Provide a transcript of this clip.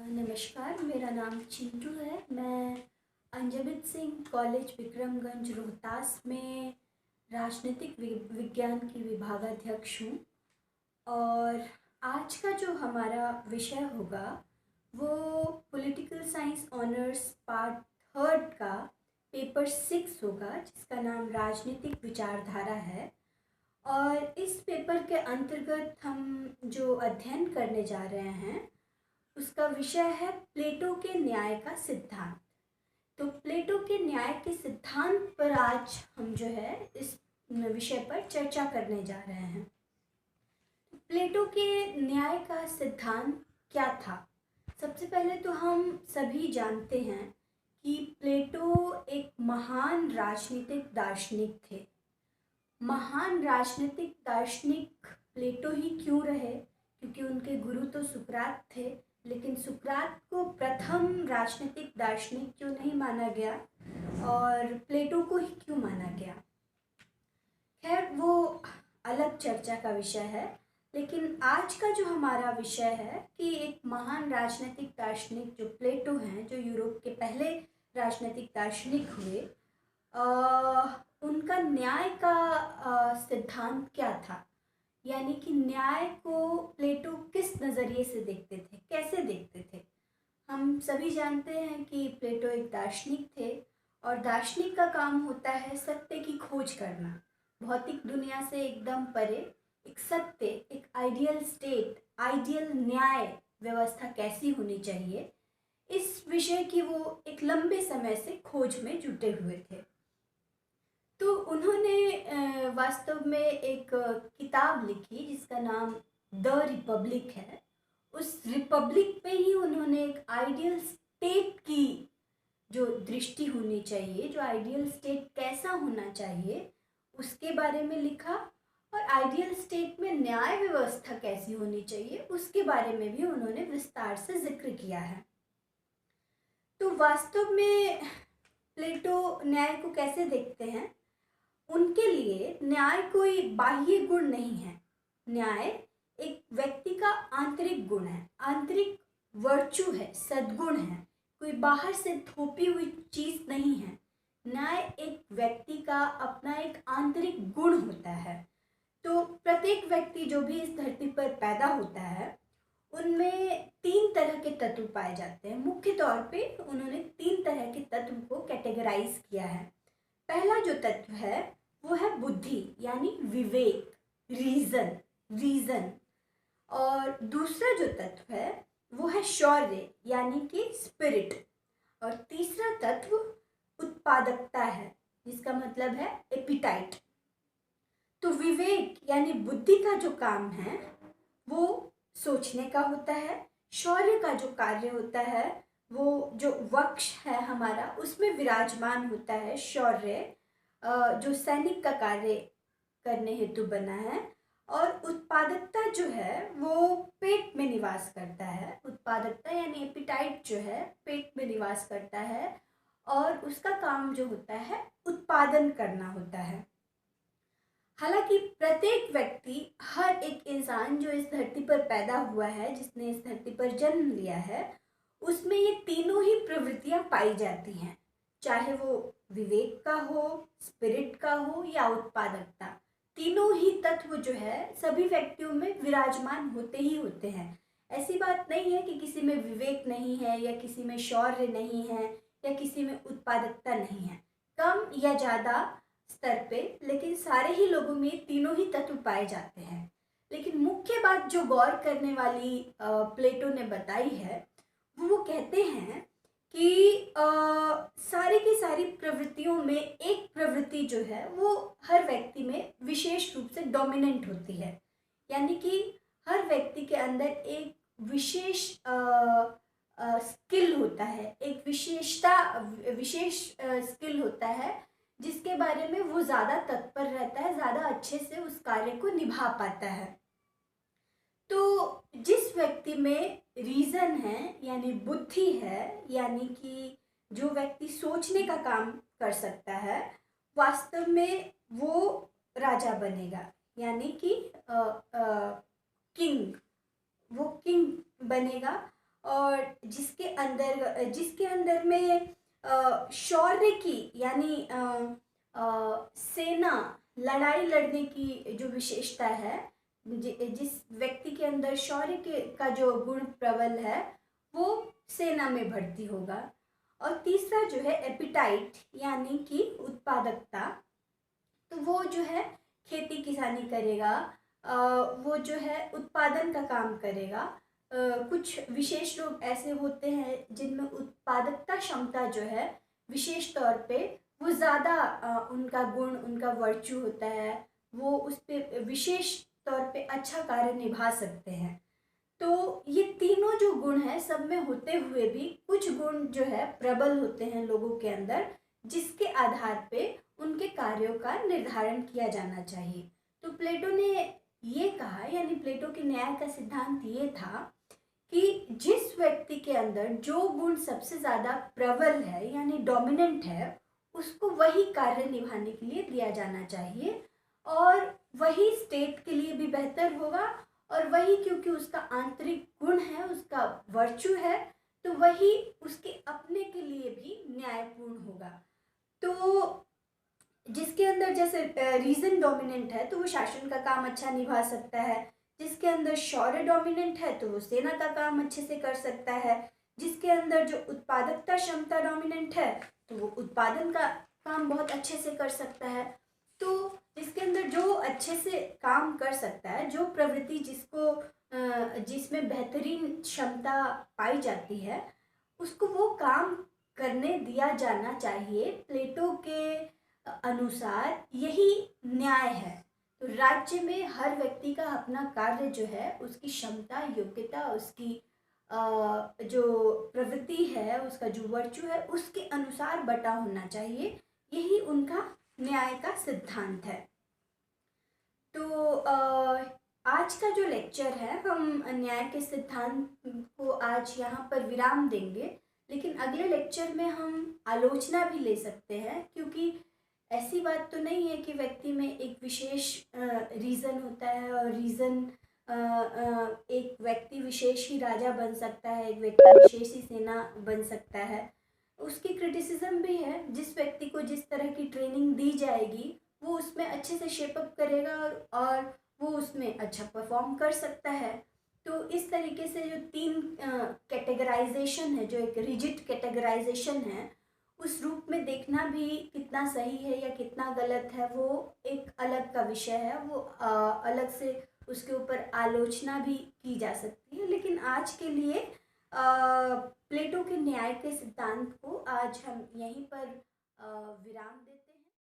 नमस्कार, मेरा नाम चिंटू है। मैं अंजमित सिंह कॉलेज विक्रमगंज रोहतास में राजनीतिक विज्ञान की विभागाध्यक्ष हूँ। और आज का जो हमारा विषय होगा वो political science honours part third का पेपर 6 होगा, जिसका नाम राजनीतिक विचारधारा है। और इस पेपर के अंतर्गत हम जो अध्ययन करने जा रहे हैं उसका विषय है प्लेटो के न्याय का सिद्धांत। तो प्लेटो के न्याय के सिद्धांत पर आज हम जो है इस विषय पर चर्चा करने जा रहे हैं। प्लेटो के न्याय का सिद्धांत क्या था? सबसे पहले तो हम सभी जानते हैं कि प्लेटो एक महान राजनीतिक दार्शनिक थे। महान राजनीतिक दार्शनिक प्लेटो ही क्यों रहे? क्योंकि उनके गुरु तो सुकरात थे, लेकिन सुकरात को प्रथम राजनीतिक दार्शनिक क्यों नहीं माना गया और प्लेटो को ही क्यों माना गया? खैर, वो अलग चर्चा का विषय है। लेकिन आज का जो हमारा विषय है कि एक महान राजनीतिक दार्शनिक जो प्लेटो हैं, जो यूरोप के पहले राजनीतिक दार्शनिक हुए, उनका न्याय का सिद्धांत क्या था, यानी कि न्याय को प्लेटो किस नज़रिए से देखते थे, कैसे देखते थे। हम सभी जानते हैं कि प्लेटो एक दार्शनिक थे और दार्शनिक का काम होता है सत्य की खोज करना, भौतिक दुनिया से एकदम परे एक सत्य, एक आइडियल स्टेट, आइडियल न्याय व्यवस्था कैसी होनी चाहिए, इस विषय की वो एक लंबे समय से खोज में जुटे हुए थे। तो उन्होंने वास्तव में एक किताब लिखी जिसका नाम द रिपब्लिक है। उस रिपब्लिक पे ही उन्होंने एक आइडियल स्टेट की जो दृष्टि होनी चाहिए, जो आइडियल स्टेट कैसा होना चाहिए, उसके बारे में लिखा। और आइडियल स्टेट में न्याय व्यवस्था कैसी होनी चाहिए उसके बारे में भी उन्होंने विस्तार से जिक्र किया है। तो वास्तव में प्लेटो न्याय को कैसे देखते हैं? उनके लिए न्याय कोई बाह्य गुण नहीं है। न्याय एक व्यक्ति का आंतरिक गुण है, आंतरिक वर्चू है, सद्गुण है, कोई बाहर से थोपी हुई चीज नहीं है। न्याय एक व्यक्ति का अपना एक आंतरिक गुण होता है। तो प्रत्येक व्यक्ति जो भी इस धरती पर पैदा होता है उनमें 3 तरह के तत्व पाए जाते हैं। मुख्य तौर पे उन्होंने 3 तरह के तत्व को कैटेगराइज किया है। पहला जो तत्व है वो है बुद्धि, यानी विवेक, रीजन। और दूसरा जो तत्व है वो है शौर्य, यानी कि स्पिरिट। और तीसरा तत्व उत्पादकता है, जिसका मतलब है एपिटाइट। तो विवेक यानी बुद्धि का जो काम है वो सोचने का होता है। शौर्य का जो कार्य होता है वो जो वक्ष है हमारा उसमें विराजमान होता है शौर्य, जो सैनिक का कार्य करने हेतु बना है। और उत्पादकता जो है वो पेट में निवास करता है। उत्पादकता यानी एपिटाइट जो है पेट में निवास करता है और उसका काम जो होता है उत्पादन करना होता है। हालांकि प्रत्येक व्यक्ति, हर एक इंसान जो इस धरती पर पैदा हुआ है, जिसने इस धरती पर जन्म लिया है, उसमें ये तीनों ही प्रवृत्तियां पाई जाती हैं, चाहे वो विवेक का हो, स्पिरिट का हो या उत्पादकता। तीनों ही तत्व जो है सभी व्यक्तियों में विराजमान होते ही होते हैं। ऐसी बात नहीं है कि किसी में विवेक नहीं है या किसी में शौर्य नहीं है या किसी में उत्पादकता नहीं है, कम या ज़्यादा स्तर पे, लेकिन सारे ही लोगों में तीनों ही तत्व पाए जाते हैं। लेकिन मुख्य बात जो गौर करने वाली प्लेटो ने बताई है वो कहते हैं कि सारी की सारी प्रवृत्तियों में एक प्रवृत्ति जो है वो हर व्यक्ति में विशेष रूप से डोमिनेंट होती है। यानी कि हर व्यक्ति के अंदर एक विशेष स्किल होता है, एक विशेष स्किल होता है जिसके बारे में वो ज़्यादा तत्पर रहता है, ज़्यादा अच्छे से उस कार्य को निभा पाता है। तो जिस व्यक्ति में रीज़न है यानी बुद्धि है, यानी कि जो व्यक्ति सोचने का काम कर सकता है, वास्तव में वो राजा बनेगा, यानी कि किंग, वो किंग बनेगा। और जिसके अंदर में शौर्य की यानी सेना लड़ाई लड़ने की जो विशेषता है, जिस व्यक्ति के अंदर शौर्य के का जो गुण प्रबल है वो सेना में भर्ती होगा। और तीसरा जो है एपिटाइट यानी कि उत्पादकता, तो वो जो है खेती किसानी करेगा, वो जो है उत्पादन का काम करेगा। कुछ विशेष लोग ऐसे होते हैं जिनमें उत्पादकता क्षमता जो है विशेष तौर पे वो ज़्यादा उनका गुण उनका वर्च्यू होता है, वो उस पे विशेष तौर पे अच्छा कार्य निभा सकते हैं। तो ये तीनों जो गुण हैं सब में होते हुए भी कुछ गुण जो है प्रबल होते हैं लोगों के अंदर, जिसके आधार पे उनके कार्यों का निर्धारण किया जाना चाहिए। तो प्लेटो ने ये कहा, यानी प्लेटो के न्याय का सिद्धांत ये था कि जिस व्यक्ति के अंदर जो गुण सबसे ज़्यादा प्रबल है यानी डोमिनेंट है, उसको वही कार्य निभाने के लिए दिया जाना चाहिए, और वही स्टेट के लिए भी बेहतर होगा, और वही क्योंकि उसका आंतरिक गुण है, उसका वर्चू है, तो वही उसके अपने के लिए भी न्यायपूर्ण होगा। तो जिसके अंदर जैसे रीजन डोमिनेंट है तो वो शासन का काम अच्छा निभा सकता है, जिसके अंदर शौर्य डोमिनेंट है तो वो सेना का काम अच्छे से कर सकता है, जिसके अंदर जो उत्पादकता क्षमता डोमिनेंट है तो वो उत्पादन का काम बहुत अच्छे से कर सकता है। तो जिसके अंदर जो अच्छे से काम कर सकता है, जो प्रवृत्ति जिसमें बेहतरीन क्षमता पाई जाती है, उसको वो काम करने दिया जाना चाहिए। प्लेटो के अनुसार यही न्याय है। तो राज्य में हर व्यक्ति का अपना कार्य जो है उसकी क्षमता योग्यता उसकी जो प्रवृत्ति है उसका जो वर्चू है उसके अनुसार बटा होना चाहिए, यही उनका न्याय का सिद्धांत है। तो आज का जो लेक्चर है हम न्याय के सिद्धांत को आज यहाँ पर विराम देंगे, लेकिन अगले लेक्चर में हम आलोचना भी ले सकते हैं, क्योंकि ऐसी बात तो नहीं है कि व्यक्ति में एक विशेष रीज़न होता है और रीज़न एक व्यक्ति विशेष ही राजा बन सकता है, एक व्यक्ति विशेष ही सेना बन सकता है। उसकी क्रिटिसिज्म भी है, जिस व्यक्ति को जिस तरह की ट्रेनिंग दी जाएगी वो उसमें अच्छे से शेपअप करेगा और वो उसमें अच्छा परफॉर्म कर सकता है। तो इस तरीके से जो तीन कैटेगराइजेशन है, जो एक रिजिड कैटेगराइजेशन है, उस रूप में देखना भी कितना सही है या कितना गलत है वो एक अलग का विषय है, वो अलग से उसके ऊपर आलोचना भी की जा सकती है। लेकिन आज के लिए प्लेटो के न्याय के सिद्धांत को आज हम यहीं पर विराम देते हैं।